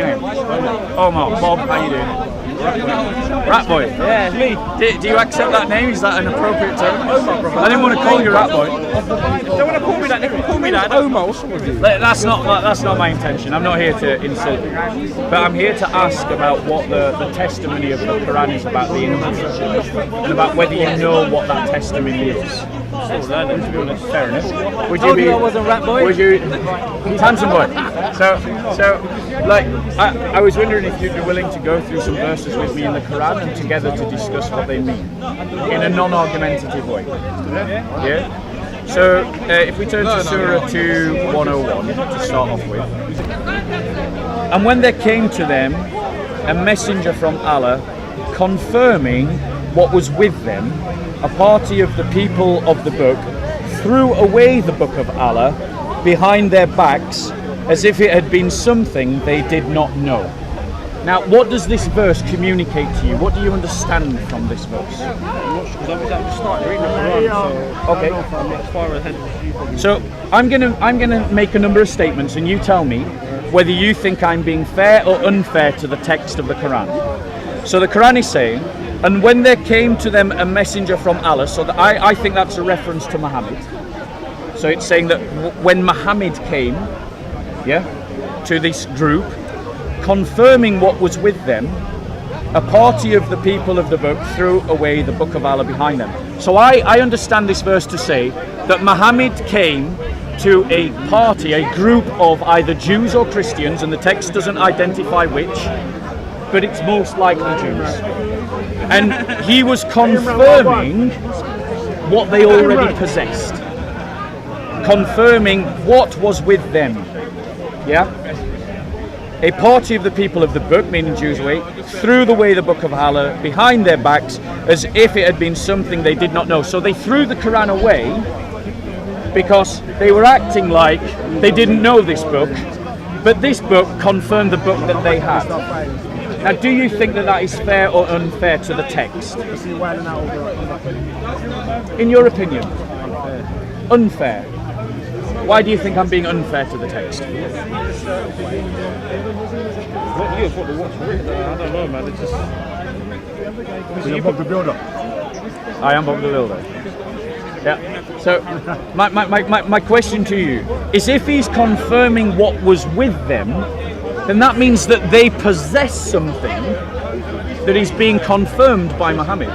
your name? Omar. Bob, how you doing? Rat Boy. Yeah, it's me. Do you accept that name? Is that an appropriate term? I didn't want to call you Rat Boy. Don't want to call me that. They can call me that. Omar. That's not my intention. I'm not here to insult you, but I'm here to ask about what the testimony of the Quran is about the Injil, and about whether you know what that testimony is. Fair enough. Would you be? I wasn't Rat Boy. Would you? Handsome boy. So, like, I was wondering if you'd be willing to go through some verses with me in the Quran and together to discuss what they mean in a non-argumentative way. Yeah. So, if we turn to Surah 2:101 to start off with, and when there came to them a messenger from Allah, confirming what was with them, a party of the people of the book threw away the book of Allah behind their backs as if it had been something they did not know. Now, what does this verse communicate to you? What do you understand from this verse? Okay. So I'm gonna make a number of statements, and you tell me whether you think I'm being fair or unfair to the text of the Quran. So the Quran is saying, and when there came to them a messenger from Allah, so that I think that's a reference to Muhammad. So it's saying that when Muhammad came, to this group, confirming what was with them, a party of the people of the book threw away the book of Allah behind them. So I understand this verse to say that Muhammad came to a party, a group of either Jews or Christians, and the text doesn't identify which, but it's most likely Jews. And he was confirming what they already possessed, confirming what was with them. A party of the people of the book, meaning Jews, threw away the book of Allah behind their backs as if it had been something they did not know. So they threw the Quran away because they were acting like they didn't know this book, but this book confirmed the book that they had. Now, do you think that that is fair or unfair to the text? In your opinion? Unfair. Why do you think I'm being unfair to the text? I don't know, man. It's just. You're Bob the Builder. I am Bob the Builder. Yeah. So, my question to you is, if he's confirming what was with them, then that means that they possess something that is being confirmed by Muhammad.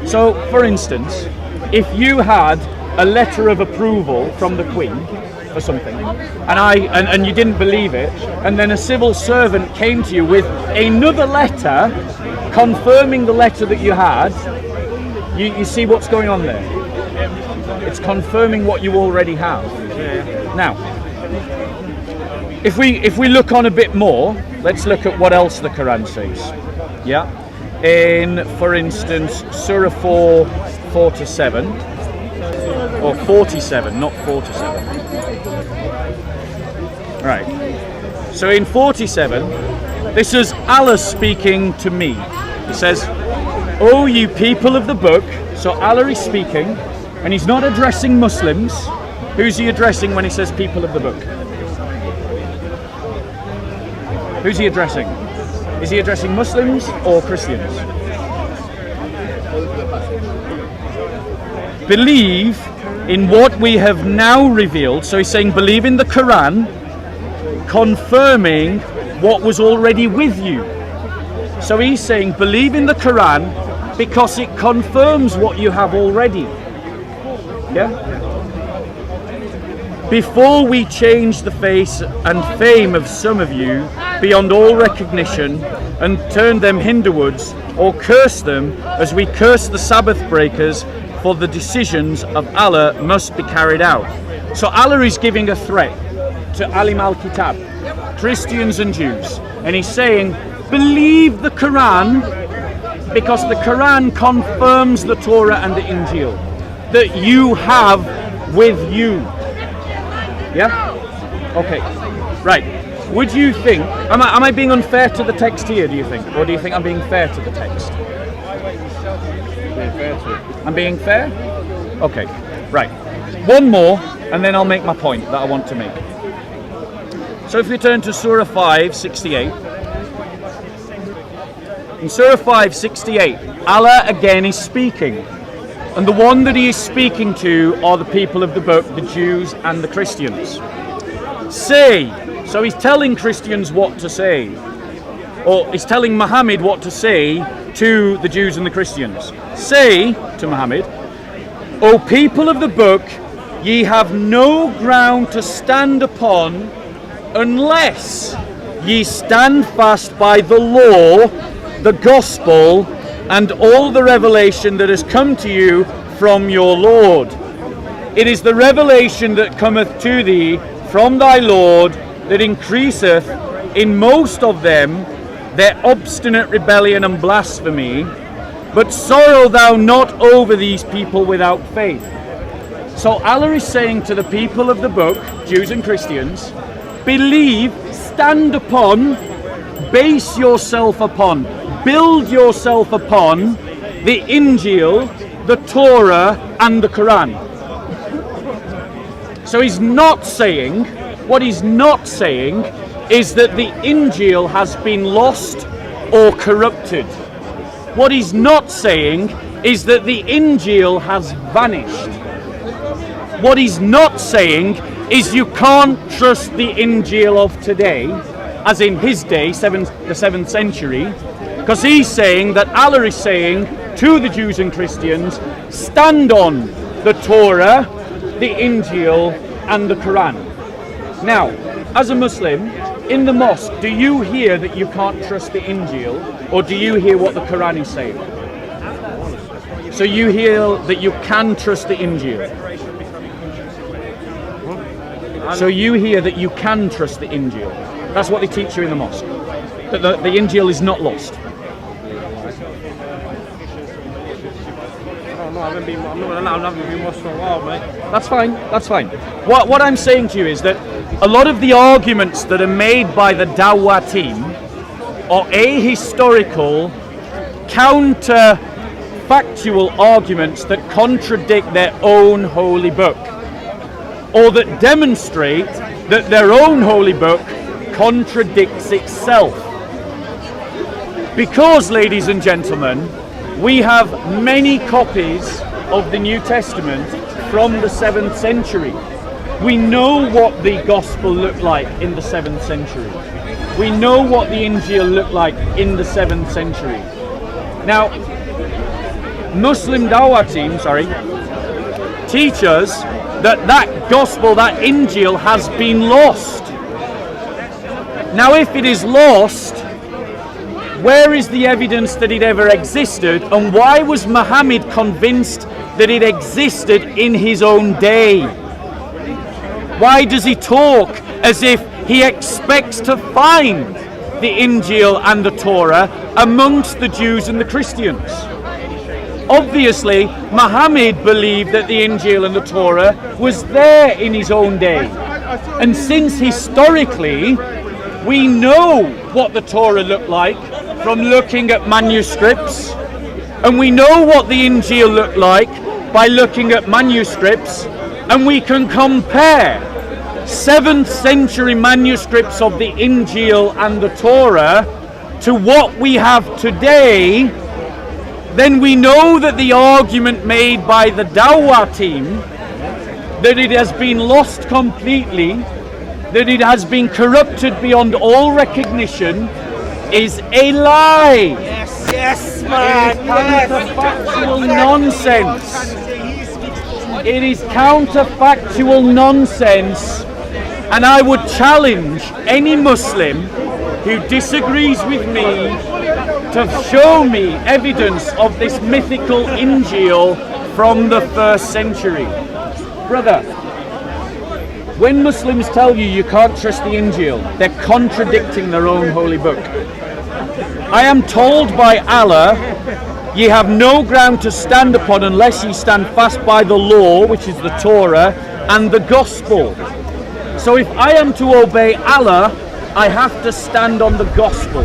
So, for instance, if you had a letter of approval from the Queen for something, and you didn't believe it, and then a civil servant came to you with another letter confirming the letter that you had, you see what's going on there? It's confirming what you already have. Now, if we look on a bit more, let's look at what else the Quran says. In, for instance, Surah 4:4-7, or 47, not 4-7. Right. So in 47, this is Allah speaking to me. He says, "O you people of the book," so Allah is speaking, and he's not addressing Muslims. Who's he addressing when he says people of the book? Who's he addressing? Is he addressing Muslims or Christians? Believe in what we have now revealed. So he's saying believe in the Quran, confirming what was already with you. So he's saying believe in the Quran because it confirms what you have already. Before we change the face and fame of some of you beyond all recognition and turn them hinderwards or curse them as we curse the Sabbath breakers, for the decisions of Allah must be carried out. So Allah is giving a threat to Alim al-Kitab, Christians and Jews, and he's saying believe the Quran because the Quran confirms the Torah and the Injil that you have with you. Okay, right. Would you think, am I being unfair to the text here, do you think? Or do you think I'm being fair to the text? I'm being fair? Okay, right. One more, and then I'll make my point that I want to make. So if we turn to Surah 5:68, in Surah 5:68, Allah again is speaking, and the one that he is speaking to are the people of the book, the Jews and the Christians. Say, so he's telling Christians what to say, or he's telling Muhammad what to say to the Jews and the Christians. Say to Muhammad, O people of the book, ye have no ground to stand upon unless ye stand fast by the law, the gospel, and all the revelation that has come to you from your Lord. It is the revelation that cometh to thee from thy Lord that increaseth in most of them their obstinate rebellion and blasphemy, but sorrow thou not over these people without faith. So Allah is saying to the people of the book, Jews and Christians, believe, stand upon, base yourself upon, build yourself upon the Injil, the Torah, and the Quran. So he's not saying, what he's not saying is that the Injil has been lost or corrupted. What he's not saying is that the Injil has vanished. What he's not saying is you can't trust the Injil of today, as in his day, the 7th century, because he's saying that Allah is saying to the Jews and Christians, stand on the Torah, the Injil, and the Quran. Now, as a Muslim, in the mosque, do you hear that you can't trust the Injil, or do you hear what the Quran is saying? So you hear that you can trust the Injil. So you hear that you can trust the Injil. That's what they teach you in the mosque. That the Injil is not lost. No, I haven't been. I'm not allowed to be Muslim for a while, mate. That's fine. That's fine. What I'm saying to you is that a lot of the arguments that are made by the Dawah team are ahistorical, counterfactual arguments that contradict their own holy book, or that demonstrate that their own holy book contradicts itself. Because, ladies and gentlemen, we have many copies of the New Testament from the 7th century. We know what the Gospel looked like in the 7th century. We know what the Injil looked like in the 7th century. Now, Muslim Dawah team, teach us that Gospel, that Injil has been lost. Now, if it is lost, where is the evidence that it ever existed, and why was Muhammad convinced that it existed in his own day? Why does he talk as if he expects to find the Injil and the Torah amongst the Jews and the Christians? Obviously, Muhammad believed that the Injil and the Torah was there in his own day. And since historically, we know what the Torah looked like from looking at manuscripts, and we know what the Injil looked like by looking at manuscripts, and we can compare 7th century manuscripts of the Injil and the Torah to what we have today, then we know that the argument made by the Dawah team that it has been lost completely, that it has been corrupted beyond all recognition, is a lie. Yes, man. It is counterfactual nonsense. It is counterfactual nonsense, and I would challenge any Muslim who disagrees with me to show me evidence of this mythical Injil from the 1st century. Brother, when Muslims tell you you can't trust the Injil, they're contradicting their own holy book. I am told by Allah, ye have no ground to stand upon unless ye stand fast by the law, which is the Torah, and the gospel. So if I am to obey Allah, I have to stand on the gospel.